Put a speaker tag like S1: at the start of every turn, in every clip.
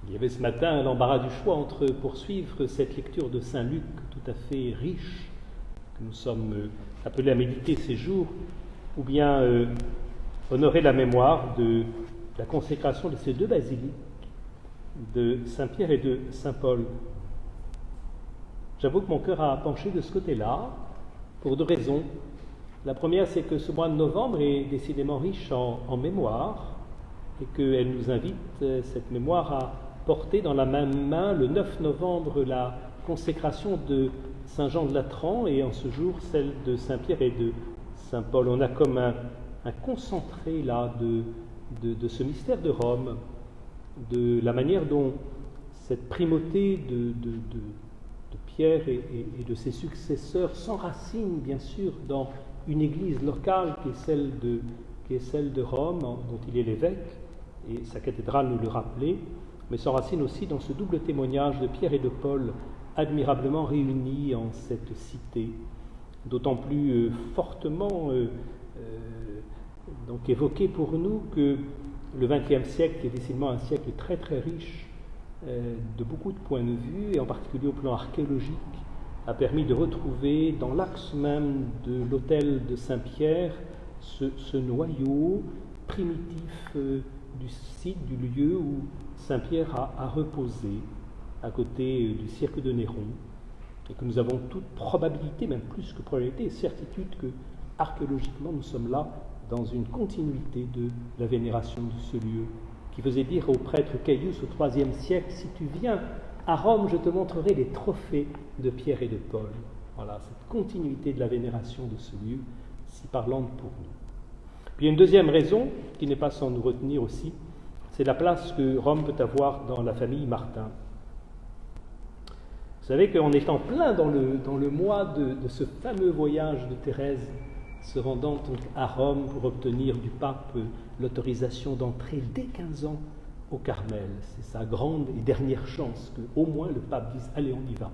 S1: Il y avait ce matin l'embarras du choix entre poursuivre cette lecture de Saint Luc tout à fait riche, que nous sommes appelés à méditer ces jours, ou bien honorer la mémoire de la consécration de ces deux basiliques, de Saint-Pierre et de Saint-Paul. J'avoue que mon cœur a penché de ce côté-là, pour deux raisons. La première, c'est que ce mois de novembre est décidément riche en mémoire, et qu'elle nous invite, cette mémoire, à porter dans la même main, le 9 novembre, la consécration de Saint Jean de Latran, et en ce jour, celle de Saint-Pierre et de Saint-Paul. On a comme un concentré là de ce mystère de Rome, de la manière dont cette primauté de Pierre et de ses successeurs s'enracine bien sûr dans une église locale qui est celle de Rome, dont il est l'évêque, et sa cathédrale nous le rappelait, mais s'enracine aussi dans ce double témoignage de Pierre et de Paul, admirablement réunis en cette cité, d'autant plus fortement donc évoqué pour nous que le XXe siècle est décidément un siècle très très riche de beaucoup de points de vue, et en particulier au plan archéologique, a permis de retrouver dans l'axe même de l'autel de Saint-Pierre ce noyau primitif du site, du lieu où Saint-Pierre a reposé à côté du cirque de Néron, et que nous avons toute probabilité, même plus que probabilité, et certitude que archéologiquement nous sommes là dans une continuité de la vénération de ce lieu, qui faisait dire au prêtre Caius au IIIe siècle: si tu viens à Rome, je te montrerai les trophées de Pierre et de Paul. Voilà, cette continuité de la vénération de ce lieu, si parlante pour nous. Puis il y a une deuxième raison, qui n'est pas sans nous retenir aussi, c'est la place que Rome peut avoir dans la famille Martin. Vous savez qu'on est en plein dans le mois de ce fameux voyage de Thérèse, se rendant donc à Rome pour obtenir du pape l'autorisation d'entrer dès 15 ans au Carmel. C'est sa grande et dernière chance qu'au moins le pape dise « Allez, on y va ».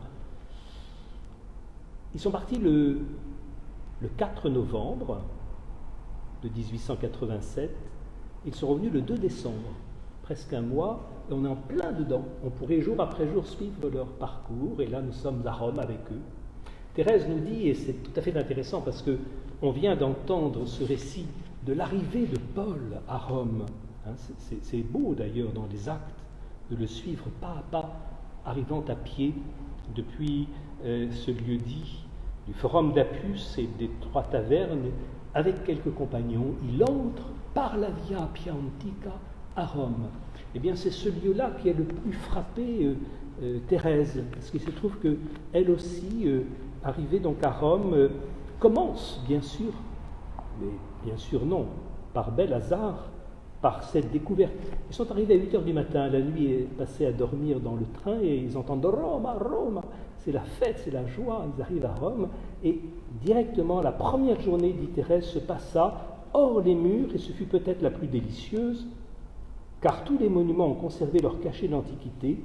S1: Ils sont partis le 4 novembre de 1887. Ils sont revenus le 2 décembre, presque un mois, et on est en plein dedans. On pourrait jour après jour suivre leur parcours, et là nous sommes à Rome avec eux. Thérèse nous dit, et c'est tout à fait intéressant parce qu'on vient d'entendre ce récit de l'arrivée de Paul à Rome. C'est beau d'ailleurs dans les actes de le suivre pas à pas, arrivant à pied depuis ce lieu dit du Forum d'Appius et des 3 tavernes, avec quelques compagnons. Il entre par la Via Appia Antica à Rome. Eh bien c'est ce lieu-là qui a le plus frappé Thérèse, parce qu'il se trouve qu'elle aussi, arrivée donc à Rome, commence bien sûr, mais bien sûr non, par bel hasard, par cette découverte. Ils sont arrivés à 8 h du matin, la nuit est passée à dormir dans le train, et ils entendent Roma, Roma, c'est la fête, c'est la joie. Ils arrivent à Rome, et directement la première journée, dit Thérèse, se passa hors les murs, et ce fut peut-être la plus délicieuse, car tous les monuments ont conservé leur cachet d'antiquité.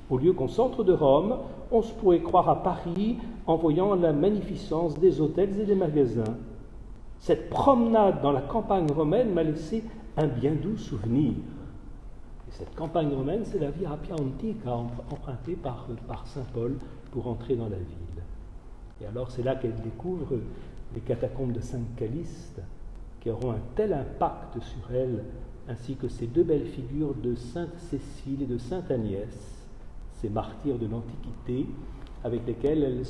S1: Au lieu qu'on s'entre de Rome, on se pourrait croire à Paris en voyant la magnificence des hôtels et des magasins. Cette promenade dans la campagne romaine m'a laissé un bien doux souvenir. Et cette campagne romaine, c'est la Via Appia Antica, empruntée par saint Paul pour entrer dans la ville. Et alors c'est là qu'elle découvre les catacombes de Sainte-Caliste, qui auront un tel impact sur elle, ainsi que ces 2 belles figures de Sainte Cécile et de Sainte Agnès, ces martyrs de l'Antiquité, avec lesquels elle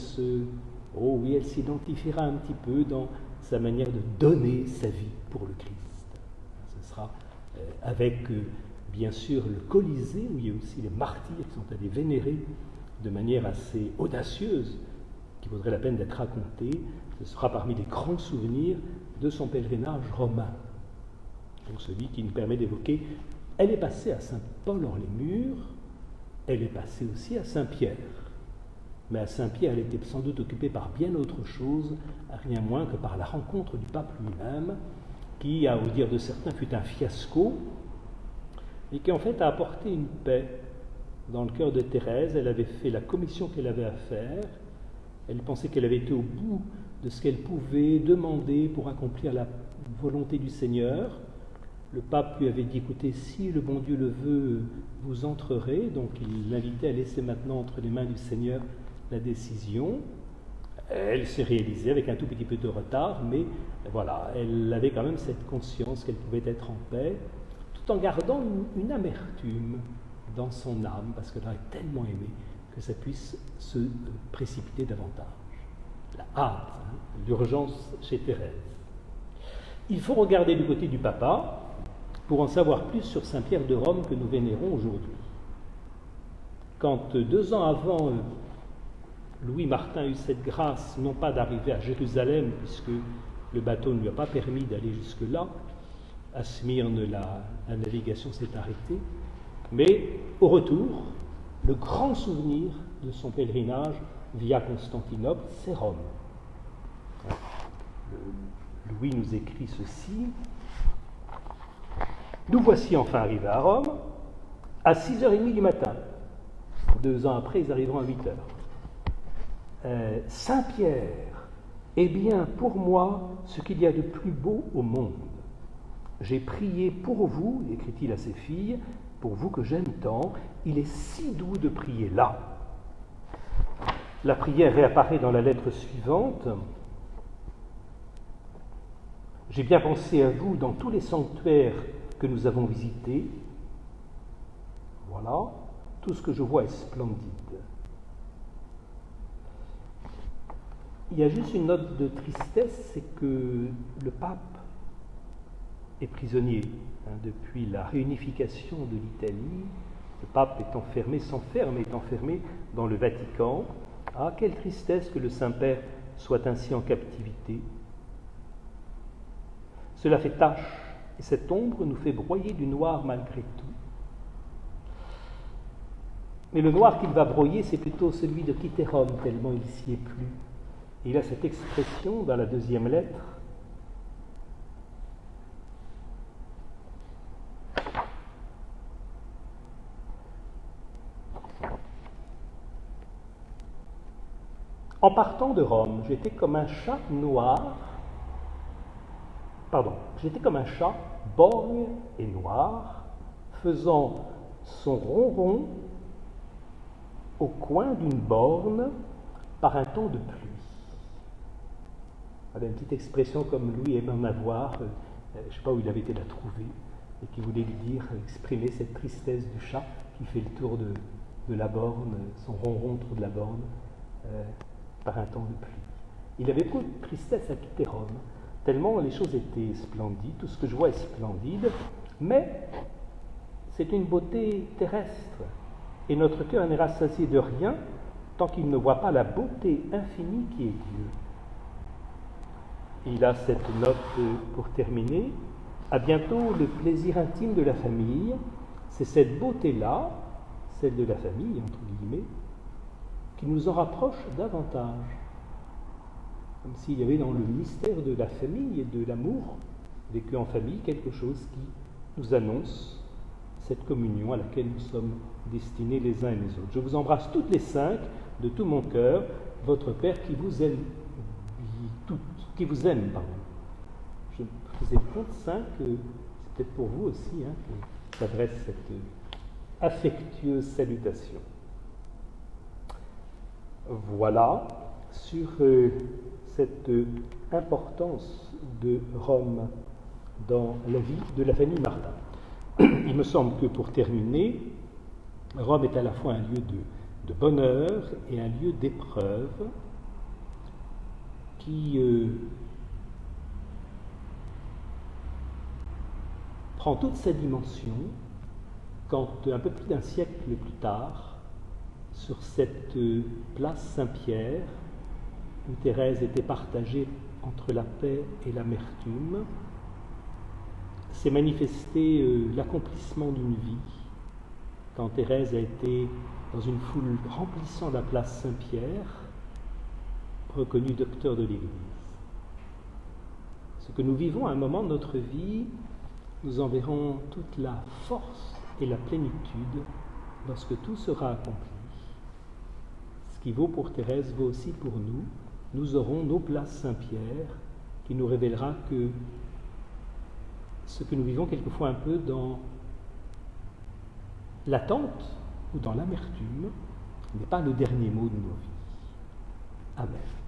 S1: s'identifiera un petit peu dans sa manière de donner sa vie pour le Christ. Ce sera avec, bien sûr, le Colisée, où il y a aussi les martyrs qui sont allés vénérer de manière assez audacieuse, qui vaudrait la peine d'être racontée. Ce sera parmi les grands souvenirs de son pèlerinage romain. Donc celui qui nous permet d'évoquer, elle est passée à Saint-Paul hors les murs, elle est passée aussi à Saint-Pierre. Mais à Saint-Pierre, elle était sans doute occupée par bien autre chose, rien moins que par la rencontre du pape lui-même, qui, à au dire de certains, fut un fiasco, et qui en fait a apporté une paix dans le cœur de Thérèse. Elle avait fait la commission qu'elle avait à faire, elle pensait qu'elle avait été au bout de ce qu'elle pouvait demander pour accomplir la volonté du Seigneur, Le pape lui avait dit, écoutez, si le bon Dieu le veut, vous entrerez. Donc il l'invitait à laisser maintenant entre les mains du Seigneur la décision. Elle s'est réalisée avec un tout petit peu de retard, mais voilà, elle avait quand même cette conscience qu'elle pouvait être en paix, tout en gardant une amertume dans son âme, parce qu'elle aurait tellement aimé que ça puisse se précipiter davantage. La hâte, l'urgence chez Thérèse. Il faut regarder du côté du papa pour en savoir plus sur Saint Pierre de Rome que nous vénérons aujourd'hui. Quand 2 ans avant, Louis Martin eut cette grâce, non pas d'arriver à Jérusalem, puisque le bateau ne lui a pas permis d'aller jusque-là, à Smyrne, la navigation s'est arrêtée, mais au retour, le grand souvenir de son pèlerinage via Constantinople, c'est Rome. Louis nous écrit ceci. Nous voici enfin arrivés à Rome, à 6h30 du matin. 2 ans après, ils arriveront à 8h. Saint-Pierre est bien pour moi ce qu'il y a de plus beau au monde. J'ai prié pour vous, écrit-il à ses filles, pour vous que j'aime tant. Il est si doux de prier là. La prière réapparaît dans la lettre suivante. J'ai bien pensé à vous dans tous les sanctuaires que nous avons visités. Voilà, tout ce que je vois est splendide. Il y a juste une note de tristesse, c'est que le pape est prisonnier. Depuis la réunification de l'Italie, le pape est enfermé, s'enferme, est enfermé dans le Vatican. Ah, quelle tristesse que le Saint-Père soit ainsi en captivité. Cela fait tache, et cette ombre nous fait broyer du noir malgré tout. Mais le noir qu'il va broyer, c'est plutôt celui de quitter Rome, tellement il s'y est plu. Et il a cette expression dans la 2e lettre. En partant de Rome, j'étais comme un chat borgne et noir, faisant son ronron au coin d'une borne par un temps de pluie. Voilà une petite expression comme Louis aime en avoir, je ne sais pas où il avait été la trouver, et qui voulait lui dire, exprimer cette tristesse du chat qui fait le tour de la borne, son ronron autour de la borne, par un temps de pluie. Il avait beaucoup de tristesse à quitter Rome, tellement les choses étaient splendides, tout ce que je vois est splendide, mais c'est une beauté terrestre, et notre cœur n'est rassasié de rien tant qu'il ne voit pas la beauté infinie qui est Dieu. Il a cette note pour terminer. À bientôt, le plaisir intime de la famille, c'est cette beauté-là, celle de la famille, entre guillemets, qui nous en rapproche davantage. Comme s'il y avait dans le mystère de la famille et de l'amour vécu en famille quelque chose qui nous annonce cette communion à laquelle nous sommes destinés les uns et les autres. Je vous embrasse toutes les 5 de tout mon cœur, votre Père qui vous aime, Je faisais compte 5, c'est peut-être pour vous aussi que s'adresse cette affectueuse salutation. Voilà sur cette importance de Rome dans la vie de la famille Martin. Il me semble que pour terminer, Rome est à la fois un lieu de bonheur et un lieu d'épreuve qui prend toute sa dimension quand, un peu plus d'un siècle plus tard, sur cette place Saint-Pierre, où Thérèse était partagée entre la paix et l'amertume, s'est manifesté l'accomplissement d'une vie, quand Thérèse a été dans une foule remplissant la place Saint-Pierre, reconnue docteur de l'Église. Ce que nous vivons à un moment de notre vie, nous en verrons toute la force et la plénitude lorsque tout sera accompli. Ce qui vaut pour Thérèse vaut aussi pour nous. Nous aurons nos places Saint-Pierre qui nous révélera que ce que nous vivons quelquefois un peu dans l'attente ou dans l'amertume n'est pas le dernier mot de nos vies. Amen.